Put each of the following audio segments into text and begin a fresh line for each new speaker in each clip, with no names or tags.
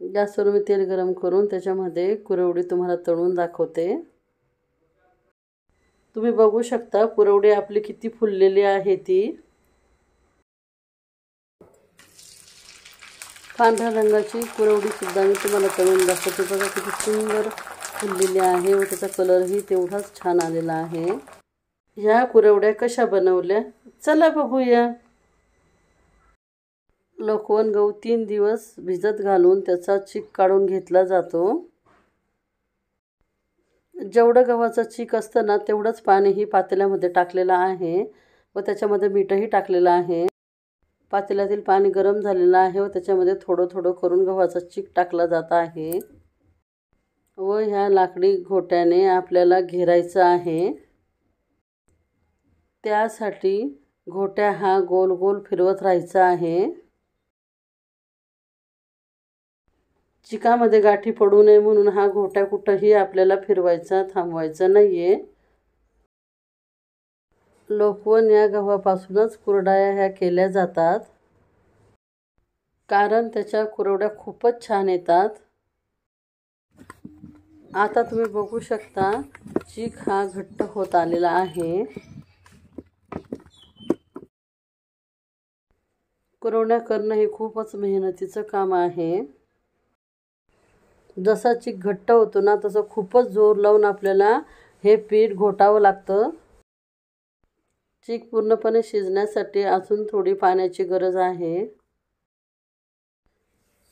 गॅसवर मी तेल गरम करून त्याच्यामध्ये कुरवडी तुम्हाला तळून दाखवते। तुम्ही बघू शकता कुरवडी आपली किती फुललेली आहे ती। पांढऱ्या रंगाची कुरवडी सुद्धा मी तुम्हाला तळून दाखवते। बघा किती सुंदर फुललेली आहे व त्याचा कलरही तेवढाच छान आलेला आहे। ह्या कुरवड्या कशा बनवल्या चला बघूया। लोकवन गहू 3 दिवस भिजत घालून त्याचा चीक काढून घेतला जातो। जेवढं गव्हाचं चीक असतं ना तेवढंच पाणीही पातेल्यामध्ये टाकलेलं आहे व त्याच्यामध्ये मीठही टाकलेलं आहे। पातेल्यातील पाणी गरम झालेलं आहे व त्याच्यामध्ये थोडं थोडं करून गव्हाचा चीक टाकला जात आहे व ह्या लाकडी घोट्याने आपल्याला घेरायचं आहे। त्यासाठी घोट्या हा गोल गोल फिरवत राहायचा आहे। चिकामध्ये गाठी पडू नये म्हणून हा घोटा कुठंही आपल्याला फिरवायचा थांबवायचा नाहीये। लोकवन या गव्हापासूनच कुरडया ह्या केल्या जातात कारण त्याच्या कुरवड्या खूपच छान येतात। आता तुम्ही बघू शकता चीक हा घट्ट होत आलेला आहे। कुरवड्या करणं हे खूपच मेहनतीचं काम आहे। जसा चीक घट्ट होतो ना तसं खूपच जोर लावून आपल्याला हे पीठ घोटावं लागतं। चीक पूर्णपणे शिजण्यासाठी अजून थोडी पाण्याची गरज आहे।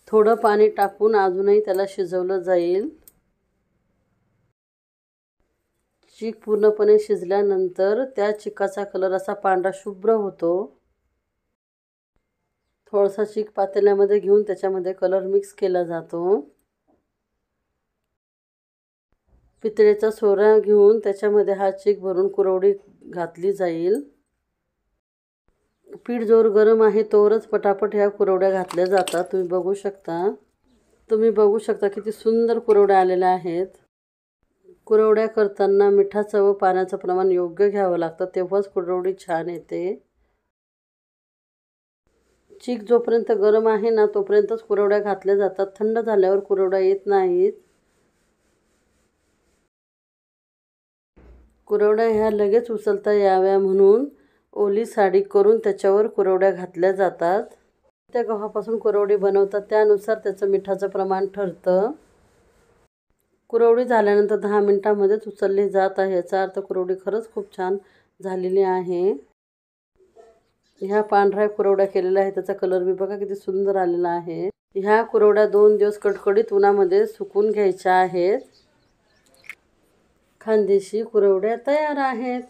थोडं पाणी टाकून अजूनही त्याला शिजवलं जाईल। चीक पूर्णपणे शिजल्यानंतर त्या चिकाचा कलर असा पांढरा शुभ्र होतो। थोडासा चीक पातेल्यामध्ये घेऊन त्याच्यामध्ये कलर मिक्स केला जातो। पितळेचा सोरा घेऊन त्याच्यामध्ये हा चीक भरून कुरवडी घातली जाईल। पीठ जोर गरम आहे तोवरच पटापट ह्या कुरवड्या घातल्या जातात। तुम्ही बघू शकता किती सुंदर कुरवड्या आलेल्या आहेत। कुरवड्या करताना मिठाचं व पाण्याचं प्रमाण योग्य घ्यावं लागतं तेव्हाच कुरवडी छान येते। चीक जोपर्यंत गरम आहे ना तोपर्यंतच कुरवड्या घातल्या जातात। थंड झाल्यावर कुरवड्या येत नाहीत। कुरवड्या ह्या लगेच उचलता याव्या म्हणून ओली साडी करून त्याच्यावर कुरवड्या घातल्या जातात। त्या गव्हापासून कुरवडी बनवतात त्यानुसार त्याचं मिठाचं प्रमाण ठरतं। कुरवडी झाल्यानंतर 10 मिनिटांमध्येच उचलली जात आहे याचा अर्थ कुरवडी खरंच खूप छान झालेली आहे। ह्या पांढऱ्या कुरवड्या केलेल्या आहेत त्याचा कलर बी बघा किती सुंदर आलेला आहे। ह्या कुरवड्या 2 दिवस कडकडीत उन्हामध्ये सुकून घ्यायच्या आहेत। खानदेशी कुरवड्या तयार आहेत।